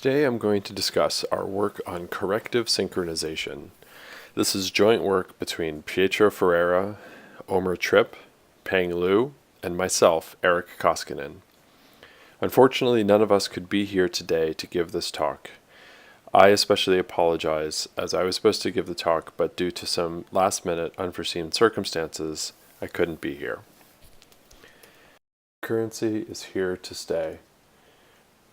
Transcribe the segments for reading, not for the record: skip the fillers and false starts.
Today I'm going to discuss our work on corrective synchronization. This is joint work between Pietro Ferreira, Omer Tripp, Peng Liu, and myself, Eric Koskinen. Unfortunately, none of us could be here today to give this talk. I especially apologize, as I was supposed to give the talk, but due to some last-minute unforeseen circumstances, I couldn't be here. Currency is here to stay.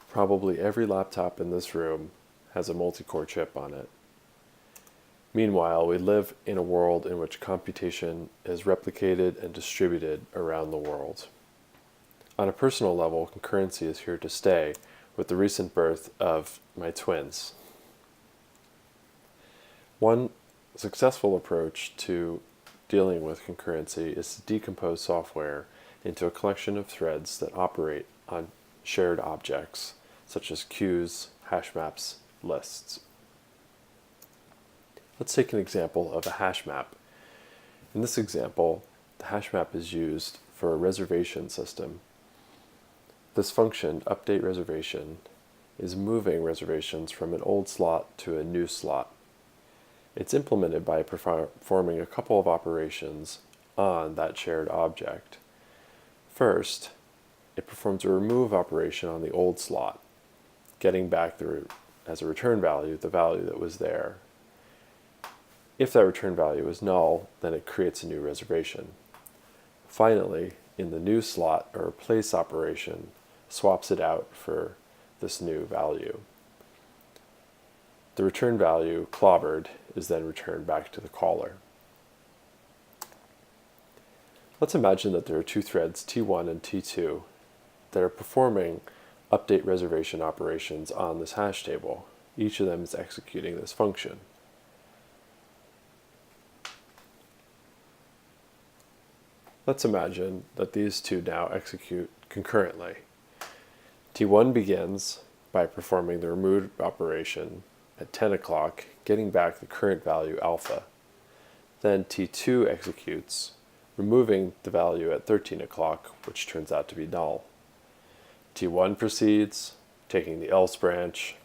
Probably every laptop in this room has a multi-core chip on it. Meanwhile, we live in a world in which computation is replicated and distributed around the world. On a personal level, concurrency is here to stay with the recent birth of my twins. One successful approach to dealing with concurrency is to decompose software into a collection of threads that operate on shared objects, such as queues, hash maps, lists. Let's take an example of a hash map. In this example, the hash map is used for a reservation system. This function, update reservation, is moving reservations from an old slot to a new slot. It's implemented by performing a couple of operations on that shared object. First, it performs a remove operation on the old slot, getting back as a return value the value that was there. If that return value is null, then it creates a new reservation. Finally, in the new slot, a replace operation swaps it out for this new value. The return value, clobbered, is then returned back to the caller. Let's imagine that there are two threads, T1 and T2, that are performing update reservation operations on this hash table. Each of them is executing this function. Let's imagine that these two now execute concurrently. T1 begins by performing the remove operation at 10 o'clock, getting back the current value alpha. Then T2 executes, removing the value at 13 o'clock, which turns out to be null. T1 proceeds, taking the else branch.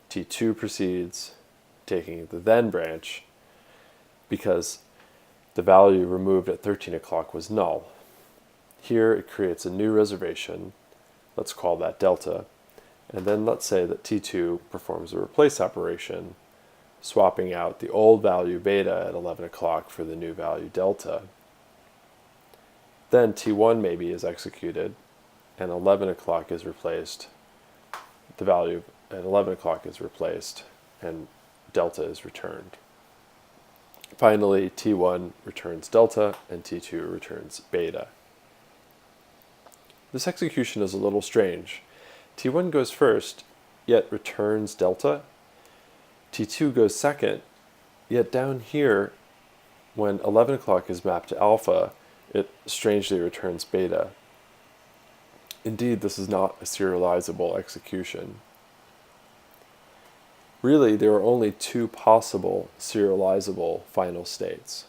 T2 proceeds, taking the then branch, because the value removed at 13 o'clock was null. Here it creates a new reservation, let's call that delta, and then let's say that T2 performs a replace operation, swapping out the old value beta at 11 o'clock for the new value delta. Then T1 maybe is executed, and 11 o'clock is replaced. The value at 11 o'clock is replaced, and delta is returned. Finally, T1 returns delta, and T2 returns beta. This execution is a little strange. T1 goes first, yet returns delta. T2 goes second, yet down here, when 11 o'clock is mapped to alpha, it strangely returns beta. Indeed, this is not a serializable execution. Really, there are only two possible serializable final states.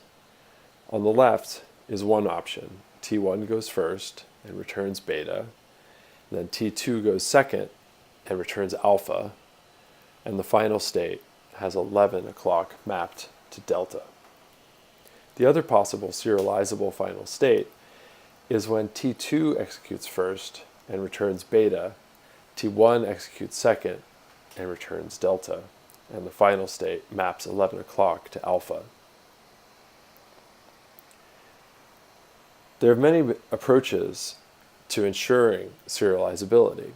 On the left is one option. T1 goes first and returns beta. Then T2 goes second and returns alpha. And the final state has 11 o'clock mapped to delta. The other possible serializable final state is when T2 executes first and returns beta, T1 executes second and returns delta, and the final state maps 11 o'clock to alpha. There are many approaches to ensuring serializability.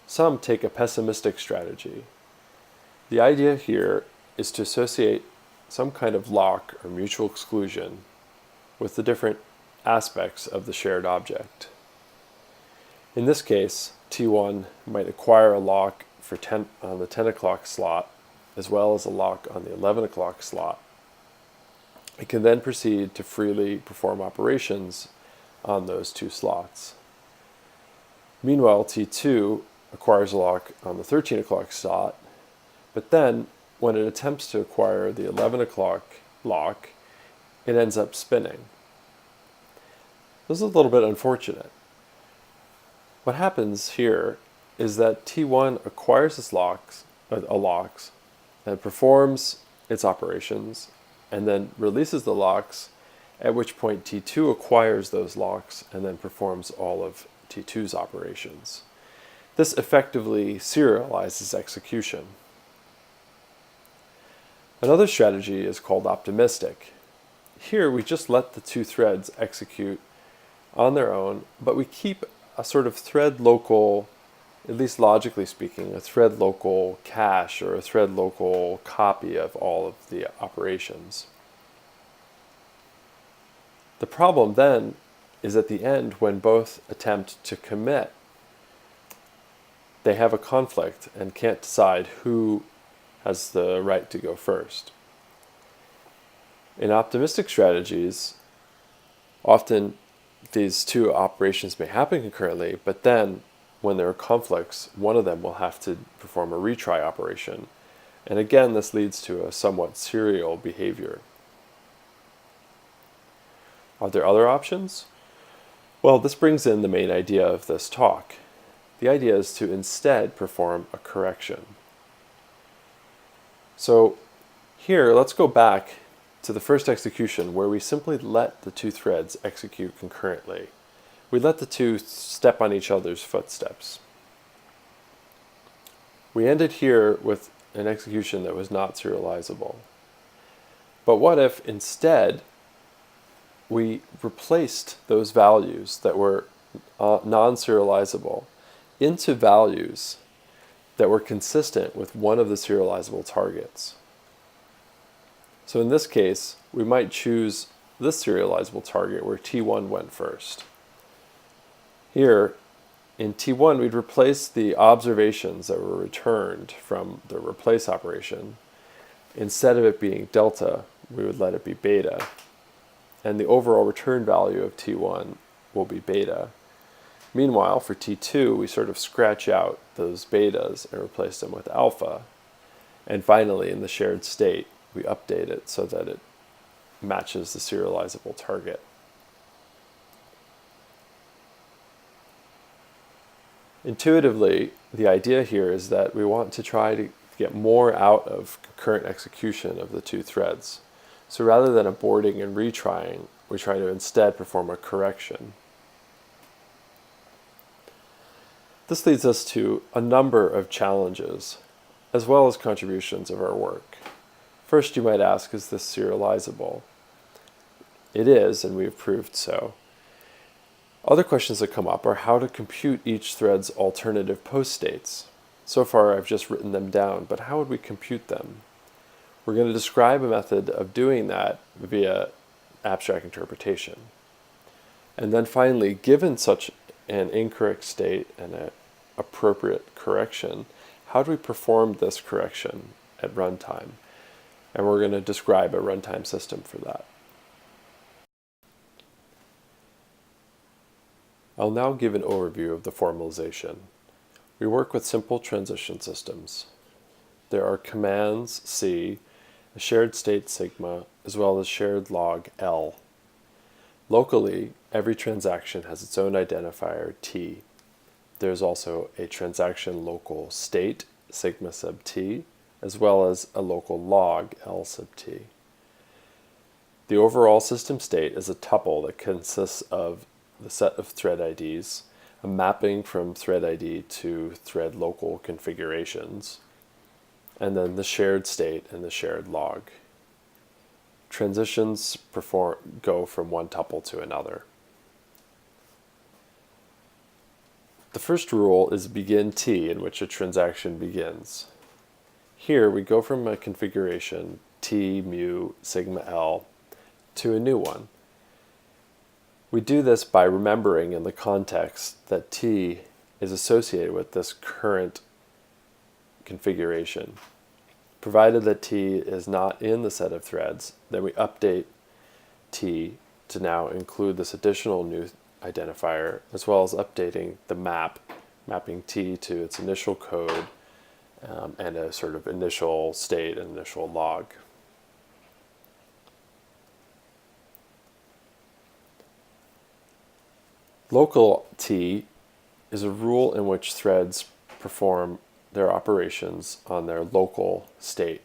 Some take a pessimistic strategy. The idea here is to associate some kind of lock or mutual exclusion with the different aspects of the shared object. In this case, T1 might acquire a lock on the 10 o'clock slot, as well as a lock on the 11 o'clock slot. It can then proceed to freely perform operations on those two slots. Meanwhile, T2 acquires a lock on the 13 o'clock slot, but then when it attempts to acquire the 11 o'clock lock, it ends up spinning. This is a little bit unfortunate. What happens here is that T1 acquires a locks and performs its operations and then releases the locks, at which point T2 acquires those locks and then performs all of T2's operations. This effectively serializes execution. Another strategy is called optimistic. Here we just let the two threads execute on their own, but we keep a sort of thread local, at least logically speaking, a thread local cache or a thread local copy of all of the operations. The problem then is at the end when both attempt to commit, they have a conflict and can't decide who has the right to go first. In optimistic strategies, often these two operations may happen concurrently, but then when there are conflicts, one of them will have to perform a retry operation. And again, this leads to a somewhat serial behavior. Are there other options? Well, this brings in the main idea of this talk. The idea is to instead perform a correction. So here, let's go back to the first execution where we simply let the two threads execute concurrently. We let the two step on each other's footsteps. We ended here with an execution that was not serializable. But what if instead we replaced those values that were non-serializable into values that were consistent with one of the serializable targets? So in this case, we might choose this serializable target where T1 went first. Here, in T1, we'd replace the observations that were returned from the replace operation. Instead of it being delta, we would let it be beta. And the overall return value of T1 will be beta. Meanwhile, for T2, we sort of scratch out those betas and replace them with alpha. And finally, in the shared state, we update it so that it matches the serializable target. Intuitively, the idea here is that we want to try to get more out of concurrent execution of the two threads. So rather than aborting and retrying, we try to instead perform a correction. This leads us to a number of challenges, as well as contributions of our work. First, you might ask, is this serializable? It is, and we've proved so. Other questions that come up are how to compute each thread's alternative post states. So far, I've just written them down, but how would we compute them? We're going to describe a method of doing that via abstract interpretation. And then finally, given such an incorrect state and an appropriate correction, how do we perform this correction at runtime? And we're going to describe a runtime system for that. I'll now give an overview of the formalization. We work with simple transition systems. There are commands C, a shared state sigma, as well as shared log L. Locally, every transaction has its own identifier T. There's also a transaction local state, sigma sub T, as well as a local log, L sub T. The overall system state is a tuple that consists of the set of thread IDs, a mapping from thread ID to thread local configurations, and then the shared state and the shared log. Transitions go from one tuple to another. The first rule is begin T, in which a transaction begins. Here we go from a configuration T mu sigma L to a new one. We do this by remembering in the context that T is associated with this current configuration. Provided that T is not in the set of threads, then we update T to now include this additional new identifier, as well as updating the mapping T to its initial code and a sort of initial state and initial log. Local T is a rule in which threads perform their operations on their local state.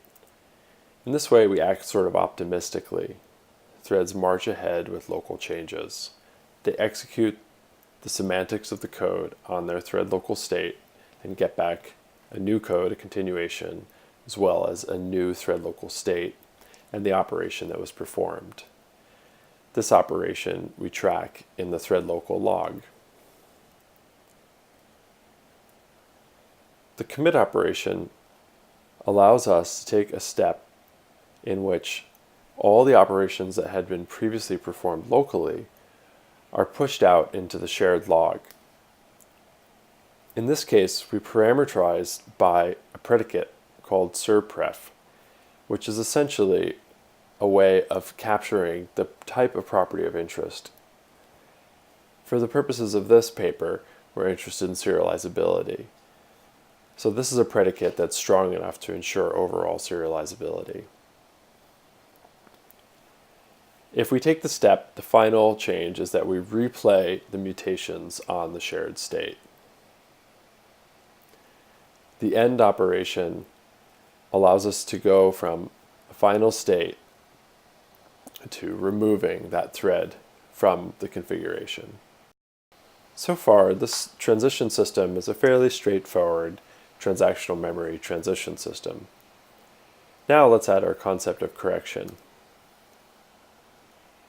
In this way, we act sort of optimistically. Threads march ahead with local changes. They execute the semantics of the code on their thread local state and get back a new code, a continuation, as well as a new thread local state and the operation that was performed. This operation we track in the thread local log. The commit operation allows us to take a step in which all the operations that had been previously performed locally are pushed out into the shared log. In this case, we parameterize by a predicate called surpref, which is essentially a way of capturing the type of property of interest. For the purposes of this paper, we're interested in serializability. So this is a predicate that's strong enough to ensure overall serializability. If we take the step, the final change is that we replay the mutations on the shared state. The end operation allows us to go from a final state to removing that thread from the configuration. So far, this transition system is a fairly straightforward transactional memory transition system. Now let's add our concept of correction.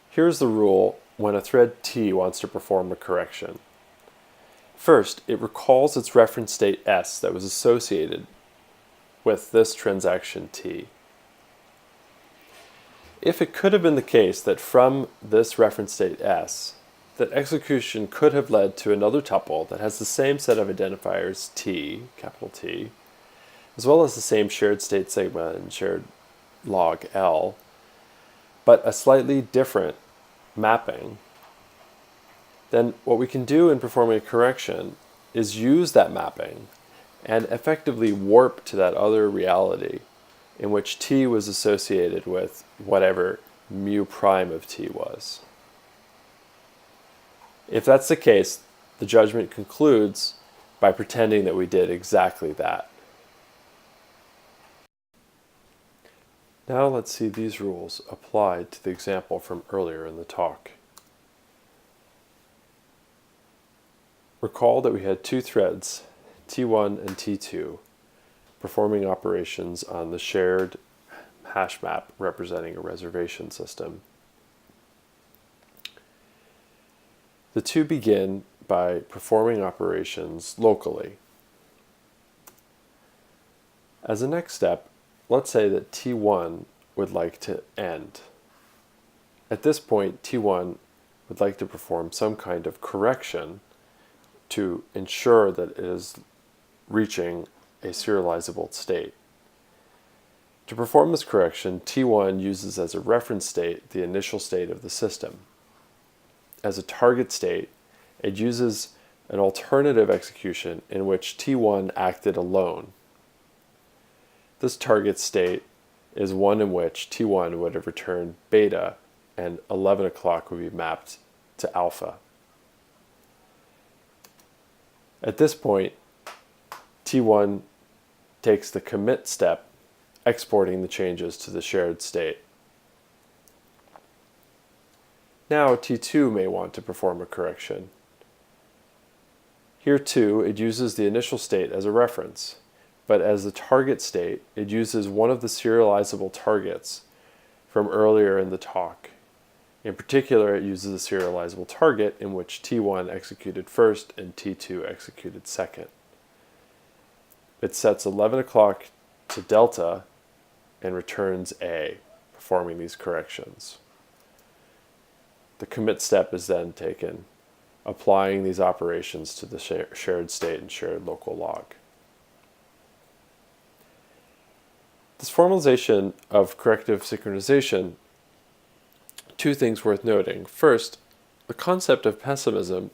Here's the rule when a thread T wants to perform a correction. First, it recalls its reference state S that was associated with this transaction T. If it could have been the case that from this reference state S, that execution could have led to another tuple that has the same set of identifiers T, capital T, as well as the same shared state sigma and shared log L, but a slightly different mapping, then what we can do in performing a correction is use that mapping and effectively warp to that other reality in which T was associated with whatever mu prime of T was. If that's the case, the judgment concludes by pretending that we did exactly that. Now let's see these rules applied to the example from earlier in the talk. Recall that we had two threads, T1 and T2, performing operations on the shared hash map representing a reservation system. The two begin by performing operations locally. As a next step, let's say that T1 would like to end. At this point, T1 would like to perform some kind of correction to ensure that it is reaching a serializable state. To perform this correction, T1 uses as a reference state the initial state of the system. As a target state, it uses an alternative execution in which T1 acted alone. This target state is one in which T1 would have returned beta and 11 o'clock would be mapped to alpha. At this point, T1 takes the commit step, exporting the changes to the shared state. Now T2 may want to perform a correction. Here too, it uses the initial state as a reference, but as the target state, it uses one of the serializable targets from earlier in the talk. In particular, it uses a serializable target in which T1 executed first and T2 executed second. It sets 11 o'clock to delta and returns A, performing these corrections. The commit step is then taken, applying these operations to the shared state and shared local log. This formalization of corrective synchronization, two things worth noting. First, the concept of pessimism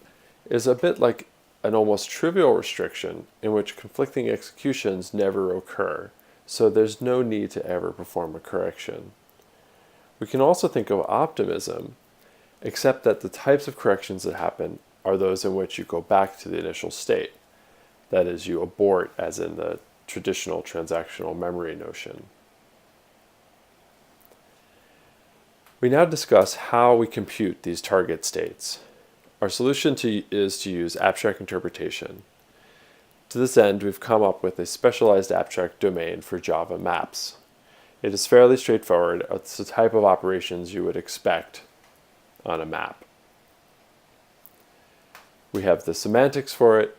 is a bit like an almost trivial restriction in which conflicting executions never occur, so there's no need to ever perform a correction. We can also think of optimism, except that the types of corrections that happen are those in which you go back to the initial state. That is, you abort, as in the traditional transactional memory notion. We now discuss how we compute these target states. Our solution is to use abstract interpretation. To this end, we've come up with a specialized abstract domain for Java maps. It is fairly straightforward. It's the type of operations you would expect on a map. We have the semantics for it,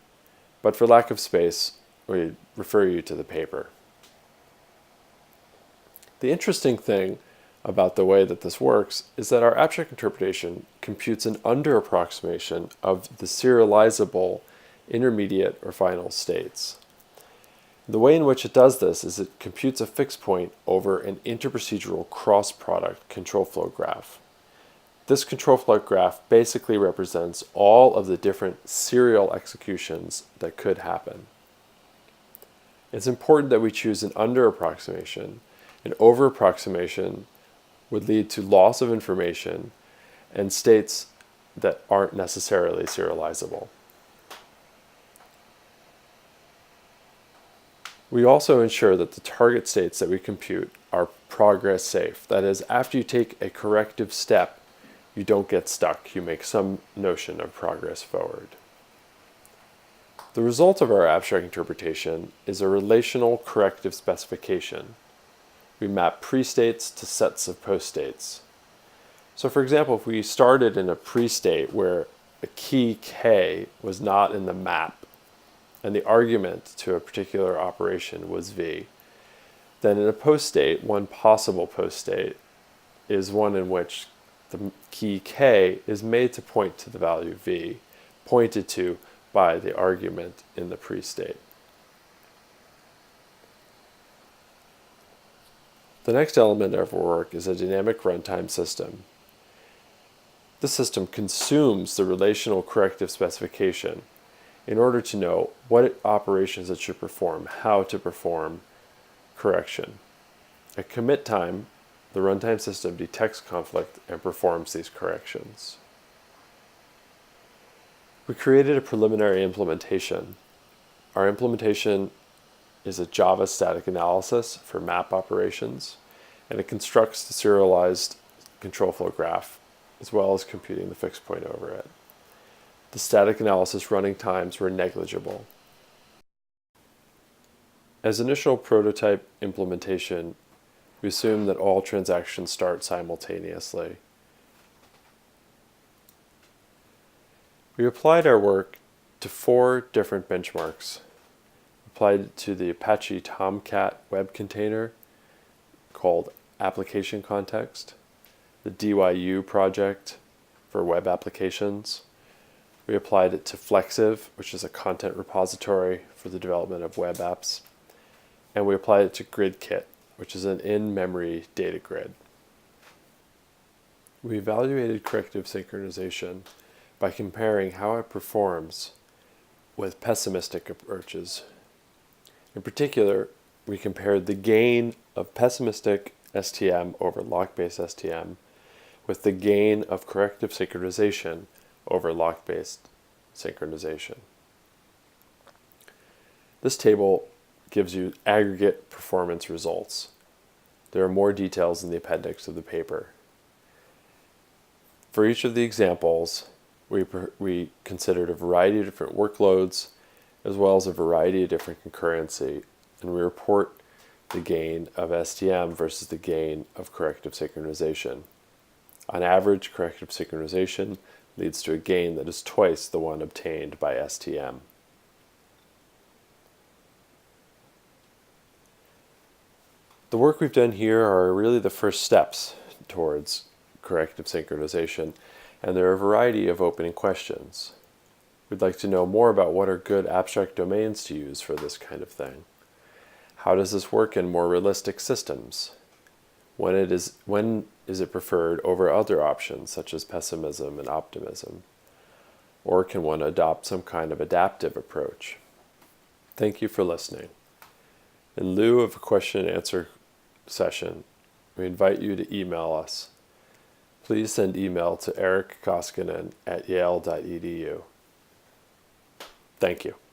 but for lack of space, we refer you to the paper. The interesting thing about the way that this works is that our abstract interpretation computes an under-approximation of the serializable intermediate or final states. The way in which it does this is it computes a fixed point over an interprocedural cross-product control flow graph. This control flow graph basically represents all of the different serial executions that could happen. It's important that we choose an under-approximation. An over-approximation would lead to loss of information and states that aren't necessarily serializable. We also ensure that the target states that we compute are progress safe. That is, after you take a corrective step, you don't get stuck. You make some notion of progress forward. The result of our abstract interpretation is a relational corrective specification. We map pre-states to sets of post-states. So for example, if we started in a pre-state where a key K was not in the map, and the argument to a particular operation was V, then in a post-state, one possible post-state is one in which the key K is made to point to the value V, pointed to by the argument in the pre-state. The next element of our work is a dynamic runtime system. This system consumes the relational corrective specification in order to know what operations it should perform, how to perform correction. At commit time, the runtime system detects conflict and performs these corrections. We created a preliminary implementation. Our implementation is a Java static analysis for map operations, and it constructs the serialized control flow graph, as well as computing the fixed point over it. The static analysis running times were negligible. As initial prototype implementation, we assume that all transactions start simultaneously. We applied our work to 4 different benchmarks. Applied it to the Apache Tomcat web container called Application Context, the DYU project for web applications. We applied it to Flexive, which is a content repository for the development of web apps. And we applied it to GridKit, which is an in-memory data grid. We evaluated corrective synchronization by comparing how it performs with pessimistic approaches. In particular, we compared the gain of pessimistic STM over lock-based STM with the gain of corrective synchronization over lock-based synchronization. This table gives you aggregate performance results. There are more details in the appendix of the paper. For each of the examples, we considered a variety of different workloads as well as a variety of different concurrency, and we report the gain of STM versus the gain of corrective synchronization. On average, corrective synchronization leads to a gain that is twice the one obtained by STM. The work we've done here are really the first steps towards corrective synchronization, and there are a variety of opening questions. We'd like to know more about what are good abstract domains to use for this kind of thing. How does this work in more realistic systems? When is it preferred over other options such as pessimism and optimism? Or can one adopt some kind of adaptive approach? Thank you for listening. In lieu of a question and answer session, we invite you to email us. Please send email to erickoskinen@yale.edu. Thank you.